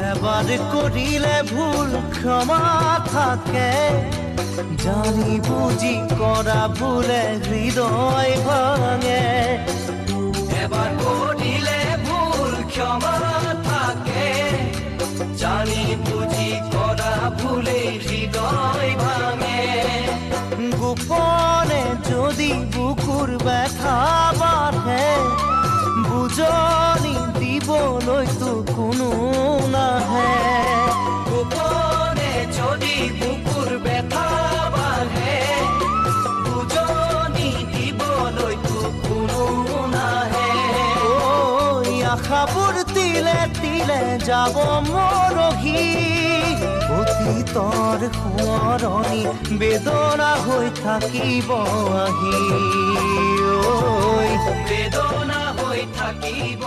এবাৰ কৰিলে ভুল ক্ষমা থাকে জানি বুজি কৰা ভুলে হৃদয় ভাঙে এবাৰ কৰিলে ভুল ক্ষমা থাকে জানি বুজি কৰা ভুলে হৃদয় ভাঙে গোপনে যদি বুকুৰ ব্যথা বাঢ়ে বুজনি দিবলৈতো কোনো নাহে গোপনে যদি বুকুৰ ব্যথা বাঢ়ে বুজনি দিবলৈতো কোনো নাহে আশাবোৰ তিলে তিলে যাব মৰহি অতীতৰ সোঁৱৰণি বেদনা হৈ থাকিব আহি বেদনা হৈ থাকিব